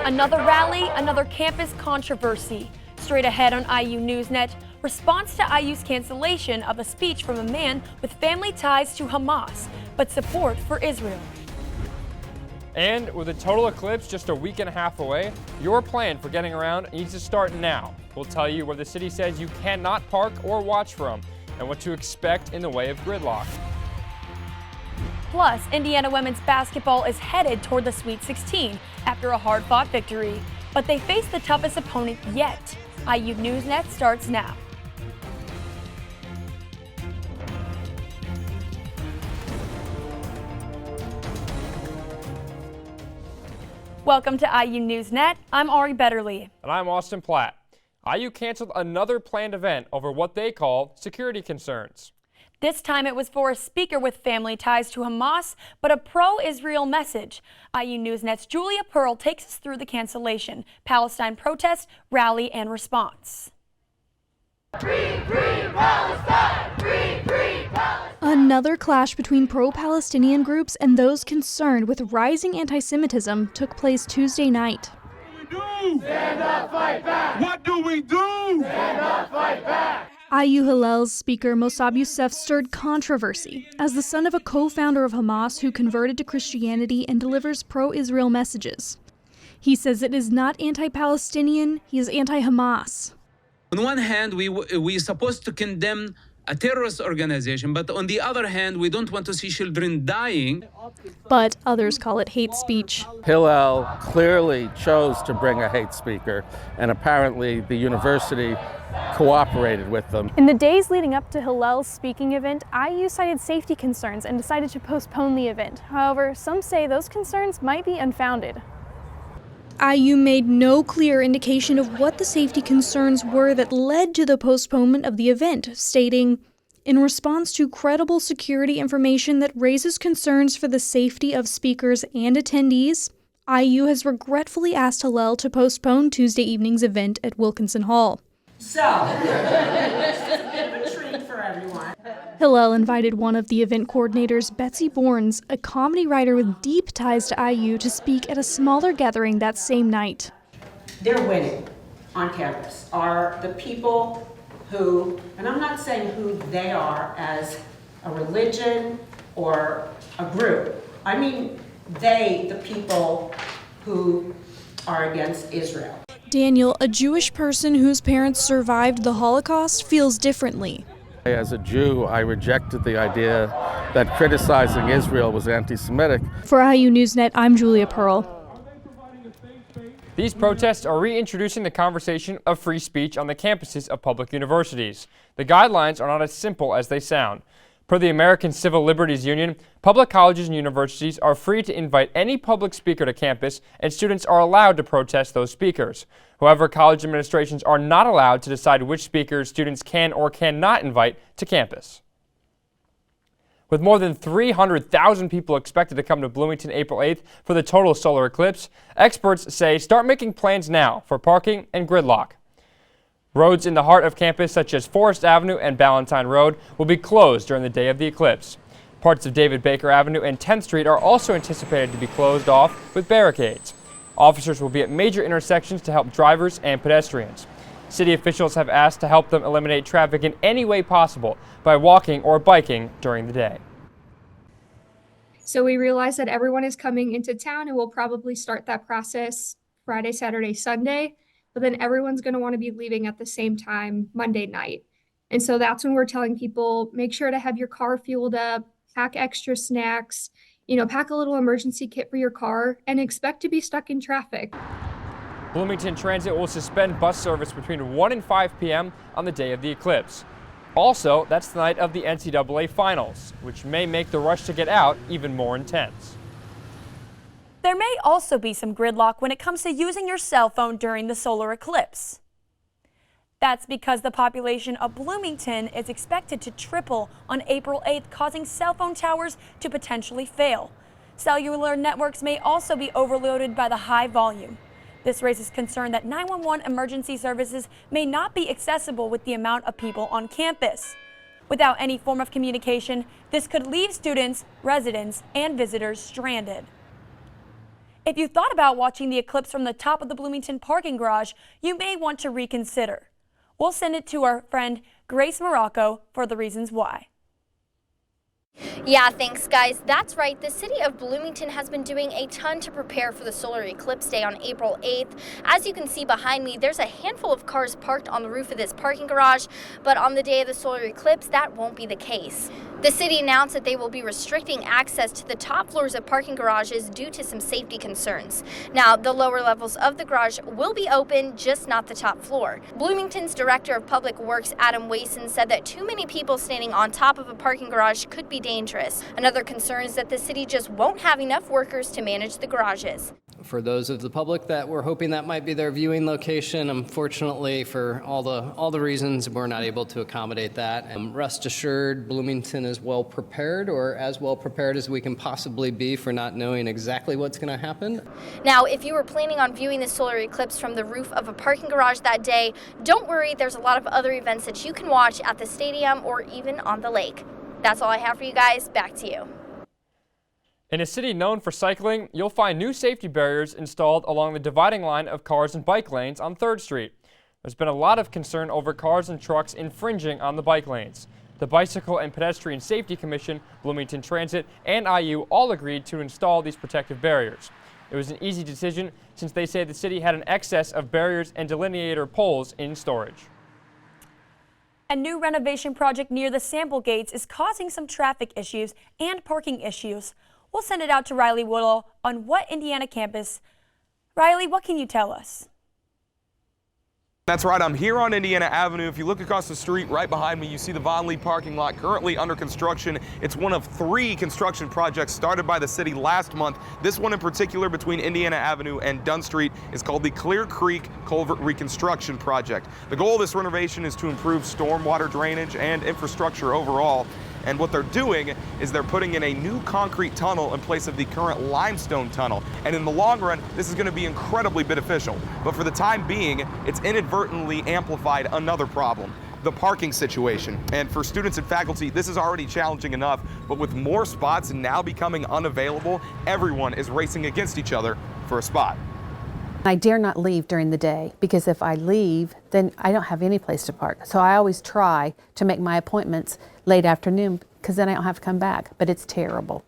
Another rally, another campus controversy. Straight ahead on IU NewsNet, response to IU's cancellation of a speech from a man with family ties to Hamas, but support for Israel. And with a total eclipse just a week and a half away, your plan for getting around needs to start now. We'll tell you where the city says you cannot park or watch from, and what to expect in the way of gridlock. Plus, Indiana women's basketball is headed toward the Sweet 16 after a hard-fought victory, but they face the toughest opponent yet. IU NewsNet starts now. Welcome to IU NewsNet. I'm Ari Betterly. And I'm Austin Platt. IU canceled another planned event over what they call security concerns. This time it was for a speaker with family ties to Hamas, but a pro-Israel message. IU NewsNet's Julia Pearl takes us through the cancellation, Palestine protest, rally, and response. Free, free Palestine! Free, free Palestine! Another clash between pro-Palestinian groups and those concerned with rising anti-Semitism took place Tuesday night. What do we do? Stand up, fight back! What do we do? Stand up, fight back! IU Hillel's speaker Mossab Youssef stirred controversy as the son of a co-founder of Hamas who converted to Christianity and delivers pro-Israel messages. He says it is not anti-Palestinian, he is anti-Hamas. On one hand, we're supposed to condemn a terrorist organization, but on the other hand, we don't want to see children dying. But others call it hate speech. Hillel clearly chose to bring a hate speaker, and apparently the university cooperated with them. In the days leading up to Hillel's speaking event, IU cited safety concerns and decided to postpone the event. However, some say those concerns might be unfounded. IU made no clear indication of what the safety concerns were that led to the postponement of the event, stating, "In response to credible security information that raises concerns for the safety of speakers and attendees, IU has regretfully asked Hillel to postpone Tuesday evening's event at Wilkinson Hall." So, it's just a bit of a treat for everyone. Hillel invited one of the event coordinators, Betsy Bournes, a comedy writer with deep ties to IU, to speak at a smaller gathering that same night. They're winning on campus are the people who, and I'm not saying who they are as a religion or a group. I mean the people who are against Israel. Daniel, a Jewish person whose parents survived the Holocaust, feels differently. As a Jew, I rejected the idea that criticizing Israel was anti-Semitic. For IU NewsNet, I'm Julia Pearl. These protests are reintroducing the conversation of free speech on the campuses of public universities. The guidelines are not as simple as they sound. Per the American Civil Liberties Union, public colleges and universities are free to invite any public speaker to campus, and students are allowed to protest those speakers. However, college administrations are not allowed to decide which speakers students can or cannot invite to campus. With more than 300,000 people expected to come to Bloomington April 8th for the total solar eclipse, experts say start making plans now for parking and gridlock. Roads in the heart of campus, such as Forest Avenue and Ballantyne Road, will be closed during the day of the eclipse. Parts of David Baker Avenue and 10th Street are also anticipated to be closed off with barricades. Officers will be at major intersections to help drivers and pedestrians. City officials have asked to help them eliminate traffic in any way possible by walking or biking during the day. So we realize that everyone is coming into town, and we'll probably start that process Friday, Saturday, Sunday. But then everyone's going to want to be leaving at the same time Monday night. And so that's when we're telling people, make sure to have your car fueled up, pack extra snacks, pack a little emergency kit for your car, and expect to be stuck in traffic. Bloomington Transit will suspend bus service between 1 and 5 p.m. on the day of the eclipse. Also, that's the night of the NCAA Finals, which may make the rush to get out even more intense. There may also be some gridlock when it comes to using your cell phone during the solar eclipse. That's because the population of Bloomington is expected to triple on April 8th, causing cell phone towers to potentially fail. Cellular networks may also be overloaded by the high volume. This raises concern that 911 emergency services may not be accessible with the amount of people on campus. Without any form of communication, this could leave students, residents, and visitors stranded. If you thought about watching the eclipse from the top of the Bloomington parking garage, you may want to reconsider. We'll send it to our friend Grace Morocco for the reasons why. Yeah, thanks guys. That's right. The city of Bloomington has been doing a ton to prepare for the solar eclipse day on April 8th. As you can see behind me, there's a handful of cars parked on the roof of this parking garage, but on the day of the solar eclipse, that won't be the case. The city announced that they will be restricting access to the top floors of parking garages due to some safety concerns. Now, the lower levels of the garage will be open, just not the top floor. Bloomington's Director of Public Works, Adam Wason, said that too many people standing on top of a parking garage could be dangerous. Another concern is that the city just won't have enough workers to manage the garages. For those of the public that were hoping that might be their viewing location, unfortunately, for all the reasons, we're not able to accommodate that. Rest assured, Bloomington is well prepared, or as well prepared as we can possibly be for not knowing exactly what's going to happen. Now, if you were planning on viewing the solar eclipse from the roof of a parking garage that day, don't worry, there's a lot of other events that you can watch at the stadium or even on the lake. That's all I have for you guys. Back to you. In a city known for cycling, you'll find new safety barriers installed along the dividing line of cars and bike lanes on 3rd Street. There's been a lot of concern over cars and trucks infringing on the bike lanes. The Bicycle and Pedestrian Safety Commission, Bloomington Transit, and IU all agreed to install these protective barriers. It was an easy decision since they say the city had an excess of barriers and delineator poles in storage. A new renovation project near the sample gates is causing some traffic issues and parking issues. We'll send it out to Riley Woodall on What Indiana Campus. Riley, what can you tell us? That's right, I'm here on Indiana Avenue. If you look across the street right behind me, you see the Von Lee parking lot currently under construction. It's one of 3 construction projects started by the city last month. This one in particular between Indiana Avenue and Dunn Street is called the Clear Creek Culvert Reconstruction Project. The goal of this renovation is to improve stormwater drainage and infrastructure overall. And what they're doing is they're putting in a new concrete tunnel in place of the current limestone tunnel. And in the long run, this is going to be incredibly beneficial. But for the time being, it's inadvertently amplified another problem, the parking situation. And for students and faculty, this is already challenging enough, but with more spots now becoming unavailable, everyone is racing against each other for a spot. I dare not leave during the day because if I leave, then I don't have any place to park. So I always try to make my appointments late afternoon because then I don't have to come back. But it's terrible.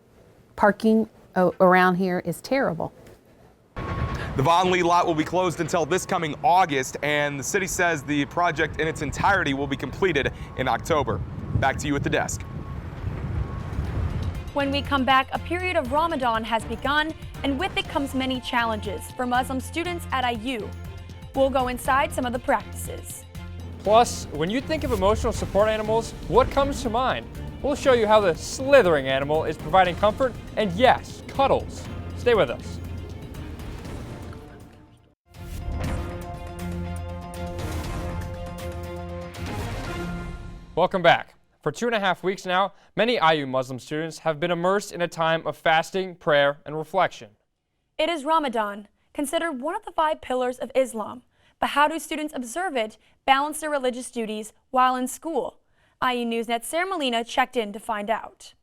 Parking around here is terrible. The Von Lee lot will be closed until this coming August, and the city says the project in its entirety will be completed in October. Back to you at the desk. When we come back, a period of Ramadan has begun, and with it comes many challenges for Muslim students at IU. We'll go inside some of the practices. Plus, when you think of emotional support animals, what comes to mind? We'll show you how the slithering animal is providing comfort and, yes, cuddles. Stay with us. Welcome back. For 2.5 weeks now, many IU Muslim students have been immersed in a time of fasting, prayer, and reflection. It is Ramadan, considered one of the 5 pillars of Islam. But how do students observe it, balance their religious duties while in school? IU NewsNet's Sarah Molina checked in to find out.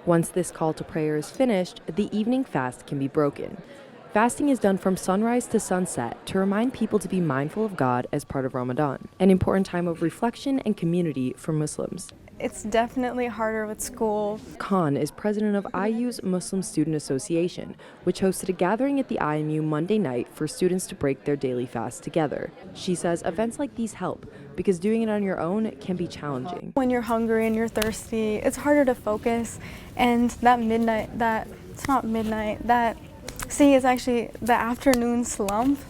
Once this call to prayer is finished, the evening fast can be broken. Fasting is done from sunrise to sunset to remind people to be mindful of God as part of Ramadan, an important time of reflection and community for Muslims. It's definitely harder with school. Khan is president of IU's Muslim Student Association, which hosted a gathering at the IMU Monday night for students to break their daily fast together. She says events like these help because doing it on your own can be challenging. When you're hungry and you're thirsty, it's harder to focus, and it's actually the afternoon slump.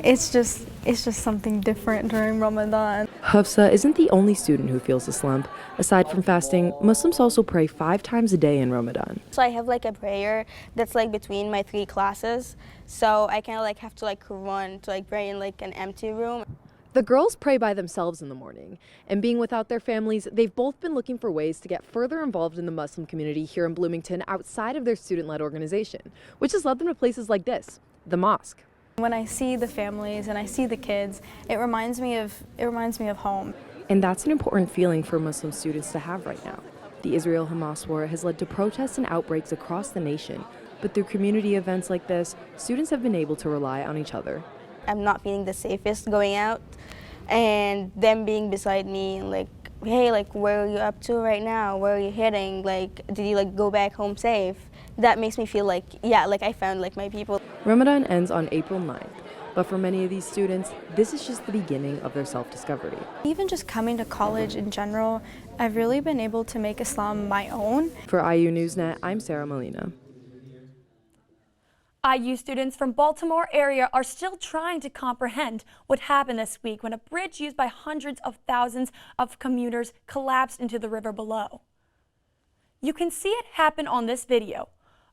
It's just something different during Ramadan. Hafsa isn't the only student who feels the slump. Aside from fasting, Muslims also pray 5 times a day in Ramadan. So I have like a prayer that's like between my 3 classes. So I kind of like have to like run to like pray in like an empty room. The girls pray by themselves in the morning, and being without their families, they've both been looking for ways to get further involved in the Muslim community here in Bloomington outside of their student-led organization, which has led them to places like this, the mosque. When I see the families and I see the kids, it reminds me of home. And that's an important feeling for Muslim students to have right now. The Israel-Hamas war has led to protests and outbreaks across the nation, but through community events like this, students have been able to rely on each other. I'm not feeling the safest going out, and them being beside me and like, hey, like, where are you up to right now? Where are you heading? Like, did you like go back home safe? That makes me feel like, yeah, like I found like my people. Ramadan ends on April 9th, but for many of these students, this is just the beginning of their self-discovery. Even just coming to college in general, I've really been able to make Islam my own. For IU NewsNet, I'm Sarah Molina. IU students from Baltimore area are still trying to comprehend what happened this week when a bridge used by hundreds of thousands of commuters collapsed into the river below. You can see it happen on this video.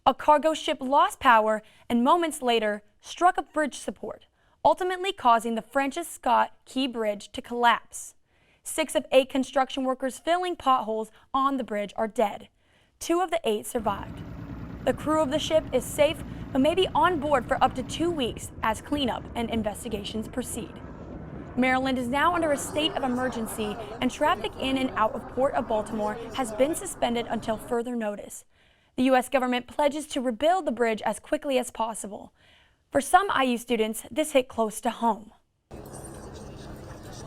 A cargo ship lost power and moments later struck a bridge support, ultimately causing the Francis Scott Key Bridge to collapse. 6 of 8 construction workers filling potholes on the bridge are dead. 2 of the 8 survived. The crew of the ship is safe, but may be on board for up to 2 weeks as cleanup and investigations proceed. Maryland is now under a state of emergency, and traffic in and out of Port of Baltimore has been suspended until further notice. The U.S. government pledges to rebuild the bridge as quickly as possible. For some IU students, this hit close to home.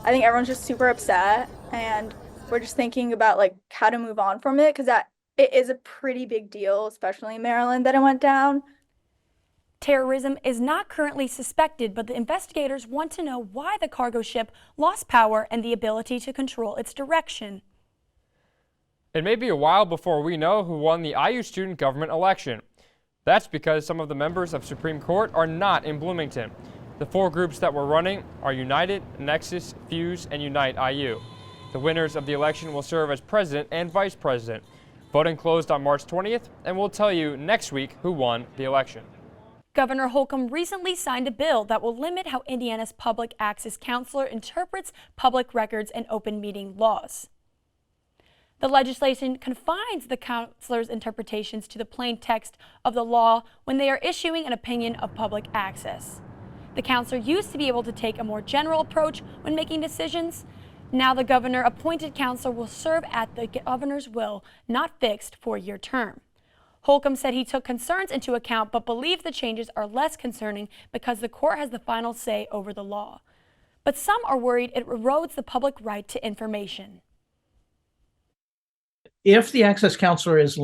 I think everyone's just super upset, and we're just thinking about like how to move on from it, because it is a pretty big deal, especially in Maryland, that it went down. Terrorism is not currently suspected, but the investigators want to know why the cargo ship lost power and the ability to control its direction. It may be a while before we know who won the IU student government election. That's because some of the members of Supreme Court are not in Bloomington. The 4 groups that were running are United, Nexus, Fuse, and Unite IU. The winners of the election will serve as president and vice president. Voting closed on March 20th, and we'll tell you next week who won the election. Governor Holcomb recently signed a bill that will limit how Indiana's public access counselor interprets public records and open meeting laws. The legislation confines the counselor's interpretations to the plain text of the law when they are issuing an opinion of public access. The counselor used to be able to take a more general approach when making decisions. Now the governor-appointed counselor will serve at the governor's will, not fixed 4-year term. Holcomb said he took concerns into account but believes the changes are less concerning because the court has the final say over the law. But some are worried it erodes the public right to information. If the access counselor is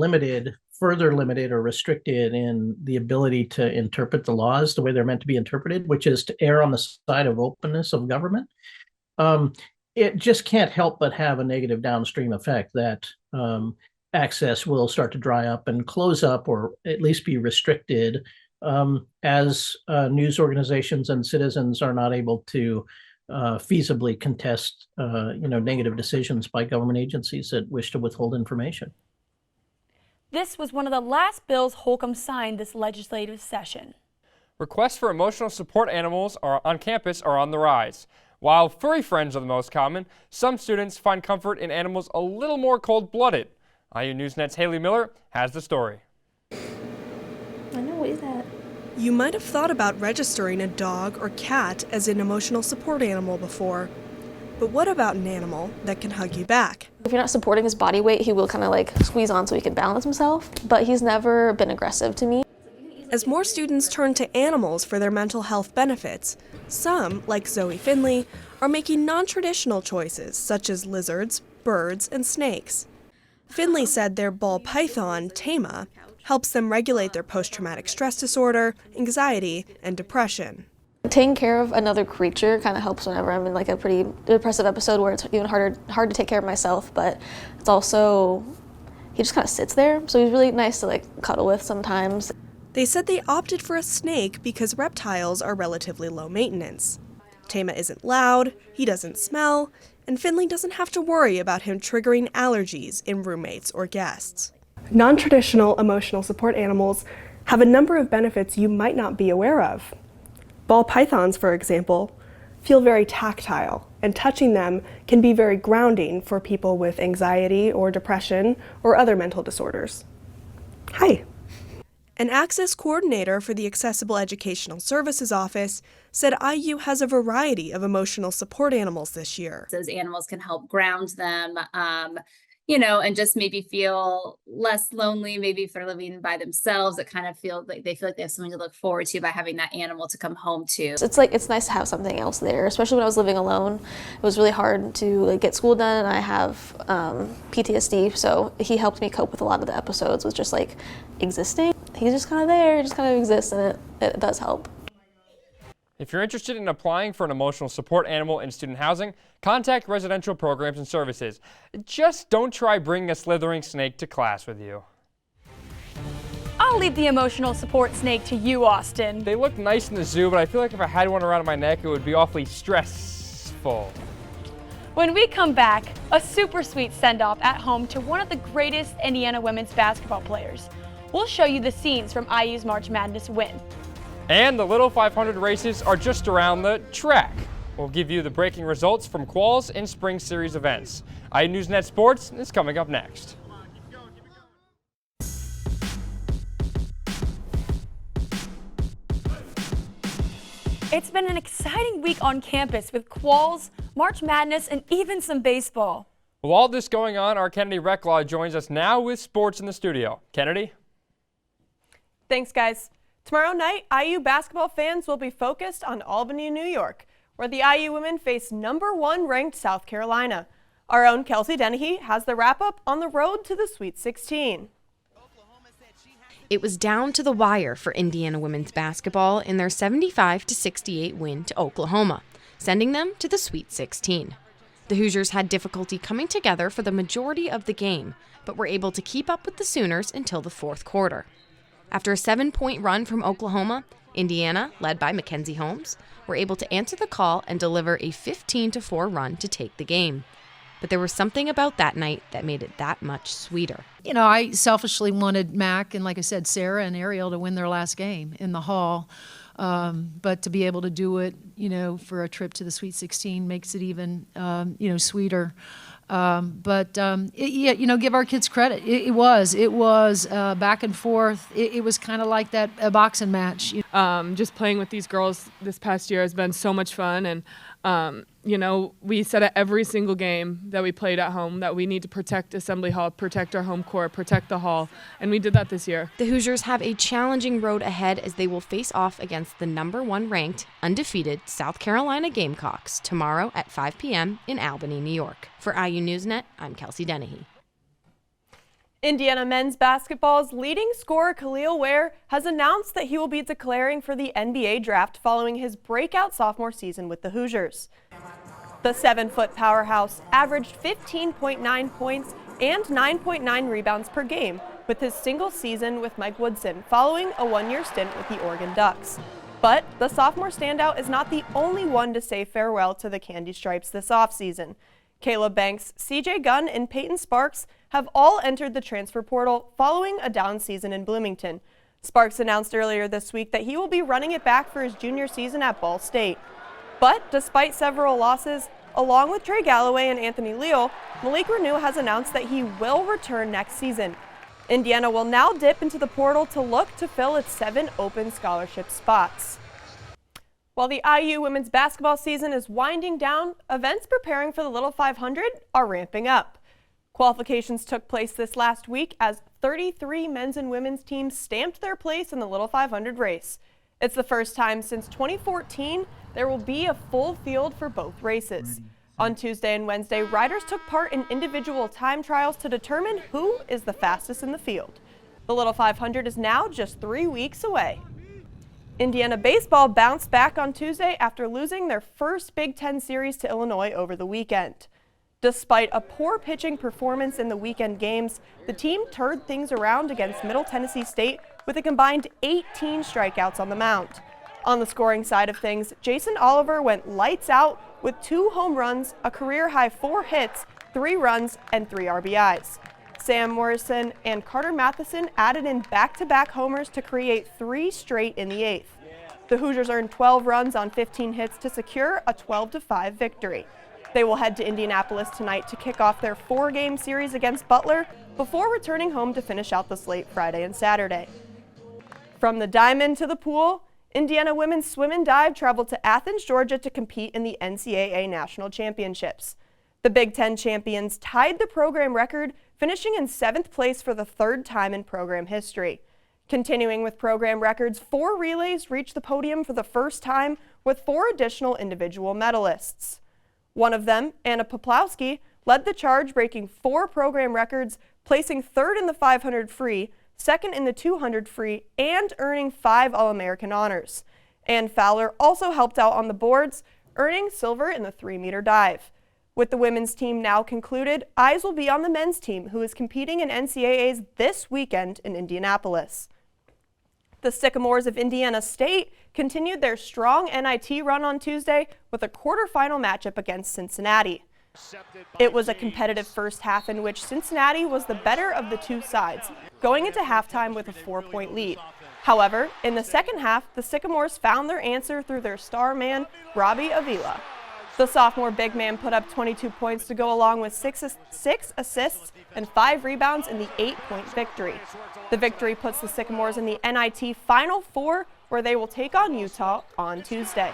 further limited or restricted in the ability to interpret the laws the way they're meant to be interpreted, which is to err on the side of openness of government, it just can't help but have a negative downstream effect that access will start to dry up and close up, or at least be restricted, as news organizations and citizens are not able to feasibly contest negative decisions by government agencies that wish to withhold information. This was one of the last bills Holcomb signed this legislative session. Requests for emotional support animals on campus are on the rise. While furry friends are the most common, some students find comfort in animals a little more cold-blooded. IU NewsNet's Haley Miller has the story. I know, what is that? You might have thought about registering a dog or cat as an emotional support animal before. But what about an animal that can hug you back? If you're not supporting his body weight, he will kind of like squeeze on so he can balance himself, but he's never been aggressive to me. As more students turn to animals for their mental health benefits, some, like Zoe Finley, are making non-traditional choices such as lizards, birds, and snakes. Finley said their ball python, Tama, helps them regulate their post-traumatic stress disorder, anxiety, and depression. Taking care of another creature kind of helps whenever I'm in like a pretty depressive episode where it's even hard to take care of myself, but it's also, he just kind of sits there, so he's really nice to like cuddle with sometimes. They said they opted for a snake because reptiles are relatively low maintenance. Tama isn't loud, he doesn't smell, and Finley doesn't have to worry about him triggering allergies in roommates or guests. Non-traditional emotional support animals have a number of benefits you might not be aware of. Ball pythons, for example, feel very tactile, and touching them can be very grounding for people with anxiety or depression or other mental disorders. Hi. An access coordinator for the Accessible Educational Services Office said IU has a variety of emotional support animals this year. Those animals can help ground them, and just maybe feel less lonely, maybe if they're living by themselves, it kind of feels like they have something to look forward to by having that animal to come home to. It's nice to have something else there, especially when I was living alone. It was really hard to get school done, and I have PTSD, so he helped me cope with a lot of the episodes with just existing. He's just kind of there, just kind of exists, and it does help. If you're interested in applying for an emotional support animal in student housing, contact Residential Programs and Services. Just don't try bringing a slithering snake to class with you. I'll leave the emotional support snake to you, Austin. They look nice in the zoo, but I feel like if I had one around my neck, it would be awfully stressful. When we come back, a super sweet send-off at home to one of the greatest Indiana women's basketball players. We'll show you the scenes from IU's March Madness win. And the Little 500 races are just around the track. We'll give you the breaking results from quals and spring series events. IU NewsNet Sports is coming up next. It's been an exciting week on campus with quals, March Madness, and even some baseball. With all this going on, our Kennedy Rehklau joins us now with sports in the studio. Kennedy? Thanks, guys. Tomorrow night, IU basketball fans will be focused on Albany, New York, where the IU women face #1 ranked South Carolina. Our own Kelsey Dennehy has the wrap-up on the road to the Sweet 16. It was down to the wire for Indiana women's basketball in their 75-68 win to Oklahoma, sending them to the Sweet 16. The Hoosiers had difficulty coming together for the majority of the game, but were able to keep up with the Sooners until the fourth quarter. After a 7-point run from Oklahoma, Indiana, led by Mackenzie Holmes, were able to answer the call and deliver a 15-4 run to take the game. But there was something about that night that made it that much sweeter. I selfishly wanted Mac and, like I said, Sarah and Ariel to win their last game in the hall. But to be able to do it, for a trip to the Sweet 16 makes it even, sweeter. Give our kids credit. It was back and forth. It was kind of like a boxing match. Just playing with these girls this past year has been so much fun, and we said at every single game that we played at home that we need to protect Assembly Hall, protect our home court, protect the hall, and we did that this year. The Hoosiers have a challenging road ahead as they will face off against the #1 ranked, undefeated South Carolina Gamecocks tomorrow at 5 p.m. in Albany, New York. For IU NewsNet, I'm Kelsey Dennehy. Indiana men's basketball's leading scorer Khalil Ware has announced that he will be declaring for the NBA draft following his breakout sophomore season with the Hoosiers. The 7-foot powerhouse averaged 15.9 points and 9.9 rebounds per game with his single season with Mike Woodson following a 1-year stint with the Oregon Ducks. But the sophomore standout is not the only one to say farewell to the Candy Stripes this offseason. Caleb Banks, CJ Gunn, and Peyton Sparks have all entered the transfer portal following a down season in Bloomington. Sparks announced earlier this week that he will be running it back for his junior season at Ball State. But despite several losses, along with Trey Galloway and Anthony Leal, Malik Renew has announced that he will return next season. Indiana will now dip into the portal to look to fill its 7 open scholarship spots. While the IU women's basketball season is winding down, events preparing for the Little 500 are ramping up. Qualifications took place this last week as 33 men's and women's teams stamped their place in the Little 500 race. It's the first time since 2014 there will be a full field for both races. On Tuesday and Wednesday, riders took part in individual time trials to determine who is the fastest in the field. The Little 500 is now just 3 weeks away. Indiana baseball bounced back on Tuesday after losing their first Big Ten series to Illinois over the weekend. Despite a poor pitching performance in the weekend games, the team turned things around against Middle Tennessee State with a combined 18 strikeouts on the mound. On the scoring side of things, Jason Oliver went lights out with 2 home runs, a career-high 4 hits, 3 runs, and 3 RBIs. Sam Morrison and Carter Matheson added in back-to-back homers to create 3 straight in the 8th. The Hoosiers earned 12 runs on 15 hits to secure a 12-5 victory. They will head to Indianapolis tonight to kick off their 4-game series against Butler before returning home to finish out the slate Friday and Saturday. From the diamond to the pool, Indiana women's swim and dive traveled to Athens, Georgia to compete in the NCAA National Championships. The Big Ten champions tied the program record, finishing in 7th place for the 3rd time in program history. Continuing with program records, 4 relays reached the podium for the first time with 4 additional individual medalists. One of them, Anna Poplawski, led the charge, breaking 4 program records, placing 3rd in the 500 free, 2nd in the 200 free, and earning 5 All-American honors. Ann Fowler also helped out on the boards, earning silver in the 3-meter dive. With the women's team now concluded, eyes will be on the men's team, who is competing in NCAAs this weekend in Indianapolis. The Sycamores of Indiana State continued their strong NIT run on Tuesday with a quarterfinal matchup against Cincinnati. It was a competitive first half in which Cincinnati was the better of the 2 sides, going into halftime with a 4-point lead. However, in the second half, the Sycamores found their answer through their star man, Robbie Avila. The sophomore big man put up 22 points to go along with 6 assists and 5 rebounds in the 8-point victory. The victory puts the Sycamores in the NIT Final Four, where they will take on Utah on Tuesday.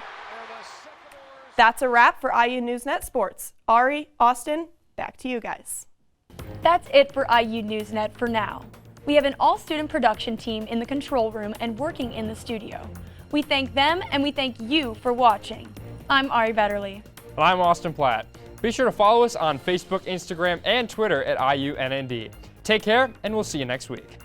That's a wrap for IU NewsNet Sports. Ari, Austin, back to you guys. That's it for IU NewsNet for now. We have an all-student production team in the control room and working in the studio. We thank them and we thank you for watching. I'm Ari Betterly. And I'm Austin Platt. Be sure to follow us on Facebook, Instagram, and Twitter at IUNND. Take care, and we'll see you next week.